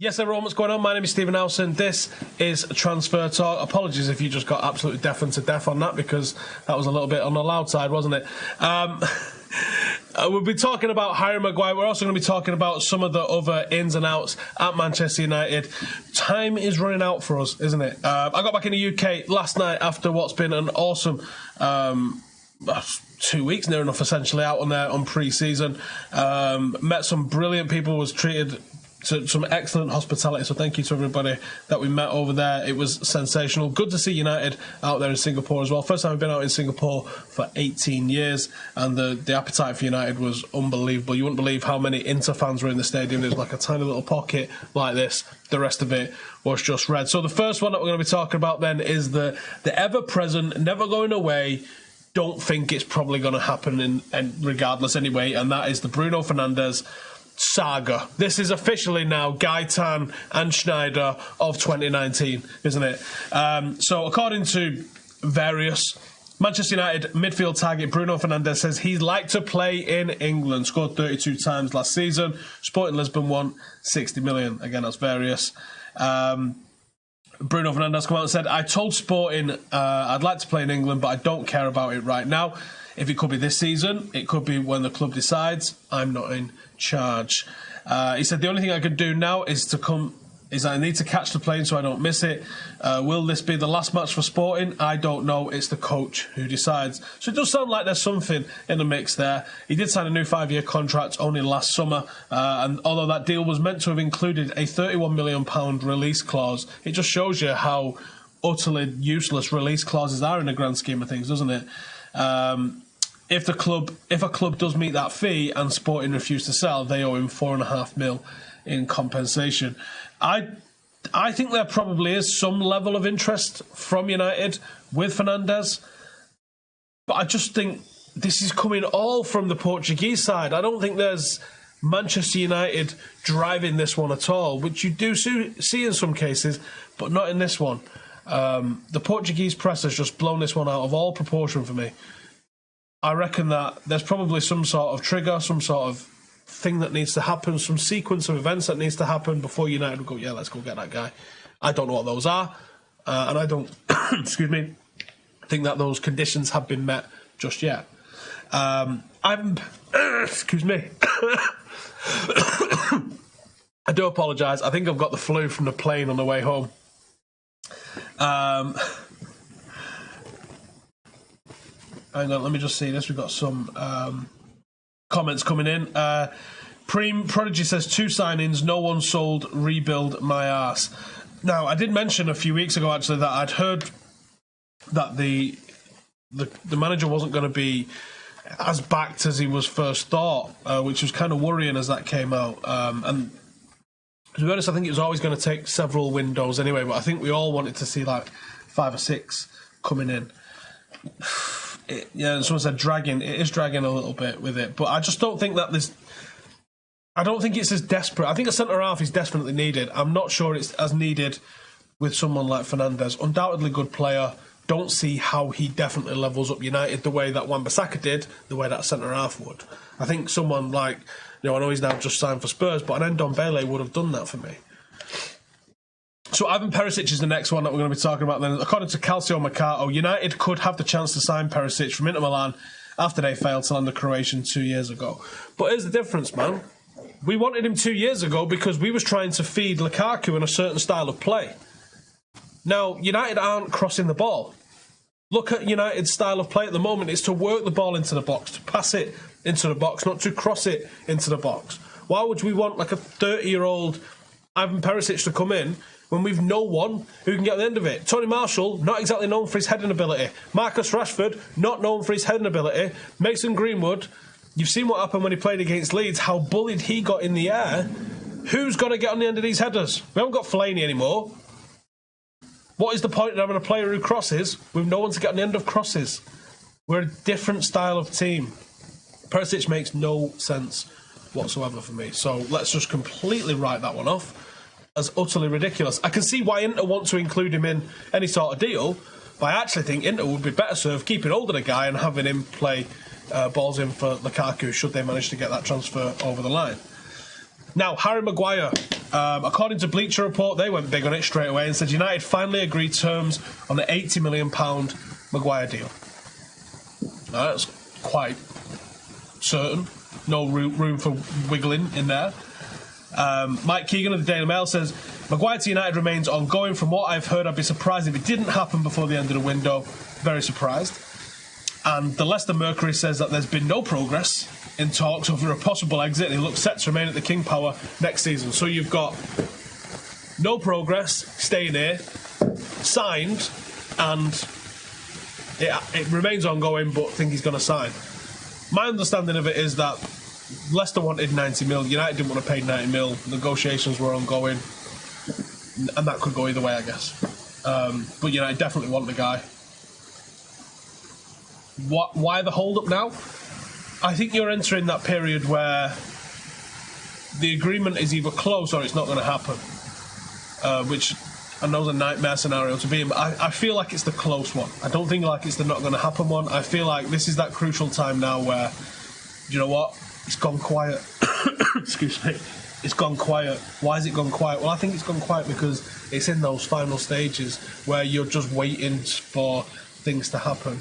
Yes, everyone, what's going on? My name is Stephen Howson. This is Transfer Talk. Apologies if you just got absolutely deafened to death on that, because that was a little bit on the loud side, wasn't it? We'll be talking about Harry Maguire. We're also going to be talking about some of the other ins and outs at Manchester United. Time is running out for us, isn't it? I got back in the UK last night after what's been an awesome 2 weeks, near enough, essentially, out on there on pre-season. Met some brilliant people, was treated to some excellent hospitality, so thank you to everybody that we met over there. It was sensational. Good to see United out there in Singapore as well. First time I've been out in Singapore for 18 years, and the appetite for United was unbelievable. You wouldn't believe how many Inter fans were in the stadium. There's like a tiny little pocket like this. The rest of it was just red. So the first one that we're going to be talking about then is the ever-present, never going away, don't think it's probably going to happen and regardless anyway, and that is the Bruno Fernandes saga. This is officially now Gaetan and Schneider of 2019, isn't it? So according to various, Manchester United midfield target Bruno Fernandes says he'd like to play in England. Scored 32 times last season. Sporting Lisbon won 60 million. Again, that's various. Bruno Fernandes come out and said, I told Sporting I'd like to play in England, but I don't care about it right now. If it could be this season, it could be when the club decides. I'm not in charge. He said the only thing I can do now is I need to catch the plane so I don't miss it. Will this be the last match for Sporting? I don't know. It's the coach who decides. So it does sound like there's something in the mix there. He did sign a new 5-year contract only last summer, and although that deal was meant to have included a £31 million release clause, it just shows you how utterly useless release clauses are in the grand scheme of things, doesn't it? If a club does meet that fee and Sporting refuse to sell, they owe him £4.5 million in compensation. I think there probably is some level of interest from United with Fernandes, but I just think this is coming all from the Portuguese side. I don't think there's Manchester United driving this one at all, which you do see in some cases, but not in this one. The Portuguese press has just blown this one out of all proportion for me. I reckon that there's probably some sort of trigger, some sort of thing that needs to happen, some sequence of events that needs to happen before United will go, yeah, let's go get that guy. I don't know what those are, and I don't, excuse me, think that those conditions have been met just yet. Excuse me. I do apologise. I think I've got the flu from the plane on the way home. Hang on, let me just see this. We've got some comments coming in. Prodigy says 2 signings, no one sold, rebuild my arse. Now, I did mention a few weeks ago, actually, that I'd heard that the manager wasn't going to be as backed as he was first thought, which was kind of worrying as that came out. And to be honest, I think it was always going to take several windows anyway, but I think we all wanted to see like 5 or 6 coming in. Yeah, and someone said dragging. It is dragging a little bit with it, but I just don't think that I don't think it's as desperate. I think a centre half is definitely needed. I'm not sure it's as needed with someone like Fernandes. Undoubtedly good player. Don't see how he definitely levels up United the way that Wan-Bissaka did, the way that centre half would. I think someone like, I know he's now just signed for Spurs, but an Ndombele would have done that for me. So Ivan Perisic is the next one that we're going to be talking about then. According to Calcio Mercato, United could have the chance to sign Perisic from Inter Milan after they failed to land the Croatian 2 years ago. But here's the difference, man. We wanted him 2 years ago because we was trying to feed Lukaku in a certain style of play. Now, United aren't crossing the ball. Look at United's style of play at the moment. It's to work the ball into the box, to pass it into the box, not to cross it into the box. Why would we want like a 30-year-old Ivan Perisic to come in when we've no one who can get the end of it? Tony Marshall, not exactly known for his heading ability. Marcus Rashford, not known for his heading ability. Mason Greenwood, you've seen what happened when he played against Leeds, how bullied he got in the air. Who's got to get on the end of these headers? We haven't got Fellaini anymore. What is the point of having a player who crosses with no one to get on the end of crosses? We're a different style of team. Perisic makes no sense whatsoever for me. So let's just completely write that one off as utterly ridiculous. I can see why Inter want to include him in any sort of deal, but I actually think Inter would be better served keeping hold of the guy and having him play balls in for Lukaku should they manage to get that transfer over the line. Now, Harry Maguire. According to Bleacher Report, they went big on it straight away and said United finally agreed terms on the £80 million Maguire deal. Now, that's quite certain. No room for wiggling in there. Mike Keegan of the Daily Mail says, Maguire to United remains ongoing. From what I've heard, I'd be surprised if it didn't happen before the end of the window. Very surprised. And the Leicester Mercury says that there's been no progress in talks over a possible exit, and he looks set to remain at the King Power next season. So you've got no progress, staying here, signed, and it remains ongoing, but think he's going to sign. My understanding of it is that Leicester wanted 90 mil, United didn't want to pay 90 mil, negotiations were ongoing, and that could go either way, I guess. But United definitely want the guy. Why the hold-up now? I think you're entering that period where the agreement is either close or it's not going to happen, which I know is a nightmare scenario to be in, but I feel like it's the close one. I don't think like it's the not going to happen one. I feel like this is that crucial time now where, you know what, it's gone quiet. Excuse me. It's gone quiet. Why has it gone quiet? Well, I think it's gone quiet because it's in those final stages where you're just waiting for things to happen.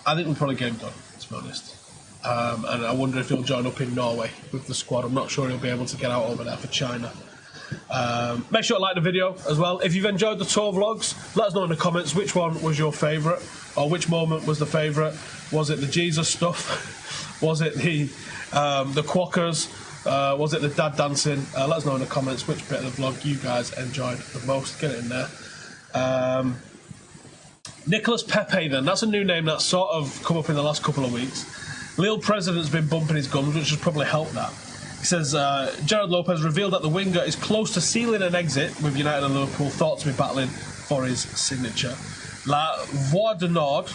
I think we'll probably get him done, to be honest. And I wonder if he'll join up in Norway with the squad. I'm not sure he'll be able to get out over there for China. Make sure to like the video as well. If you've enjoyed the tour vlogs, let us know in the comments which one was your favourite, or which moment was the favourite. Was it the Jesus stuff? Was it the quackers? Was it the dad dancing? Let us know in the comments which bit of the vlog you guys enjoyed the most. Get it in there. Nicholas Pepe then, that's a new name that's sort of come up in the last couple of weeks. Lille President's been bumping his gums, which has probably helped that. He says, Gerard Lopez revealed that the winger is close to sealing an exit with United and Liverpool, thought to be battling for his signature. La Voix du Nord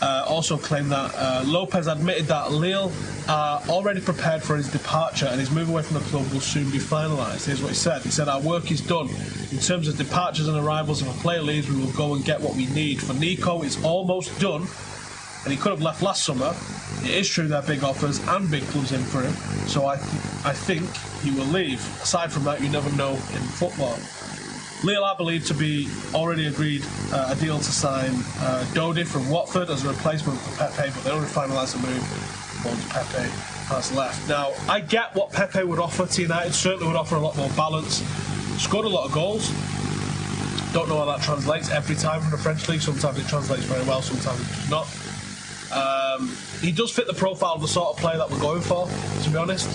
also claimed that Lopez admitted that Lille are already prepared for his departure and his move away from the club will soon be finalised. Here's what he said. He said, our work is done. In terms of departures and arrivals, if a player leaves, we will go and get what we need. For Nico, it's almost done, and he could have left last summer. It is true there are big offers and big clubs in for him, so I think he will leave. Aside from that, you never know in football. Lille are believed to be already agreed a deal to sign Dodi from Watford as a replacement for Pepe, but they already finalised the move once Pepe has left. Now, I get what Pepe would offer to United, certainly would offer a lot more balance. Scored a lot of goals. Don't know how that translates every time from the French league. Sometimes it translates very well, sometimes it does not. He does fit the profile of the sort of player that we're going for, to be honest.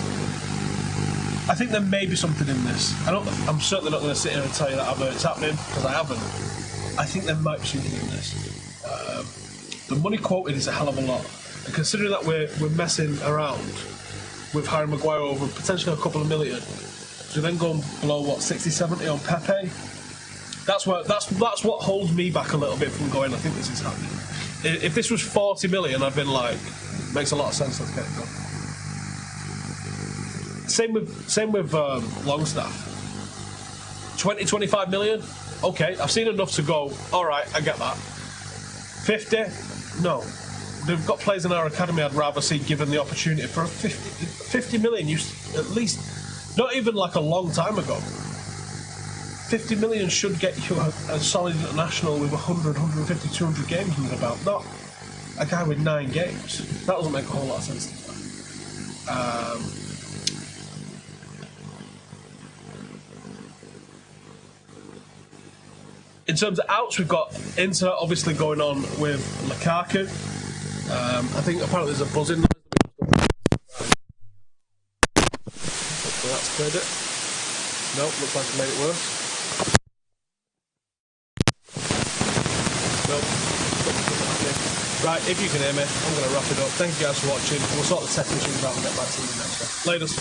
I think there may be something in this. I'm certainly not going to sit here and tell you that I've heard it's happening, because I haven't. I think there might be something in this. The money quoted is a hell of a lot. And considering that we're messing around with Harry Maguire over potentially a couple of million, so then go and blow, what, 60, 70 on Pepe? That's what holds me back a little bit from going, I think this is happening. If this was 40 million, I'd been like, makes a lot of sense, let's get it done. Same with Longstaff. 20, 25 million? Okay, I've seen enough to go, alright, I get that. 50? No. They've got players in our academy I'd rather see given the opportunity for 50 million, at least, not even like a long time ago. 50 million should get you a solid international with 100, 150, 200 games moving about, not a guy with 9 games. That doesn't make a whole lot of sense to me. In terms of outs, we've got Inter obviously going on with Lukaku. I think apparently there's a buzzing noise. Hopefully that's cleared it. Nope, looks like it made it worse. Nope. Right, if you can hear me, I'm going to wrap it up. Thank you guys for watching. We'll sort the tech issues out and get back to you next time. Latest.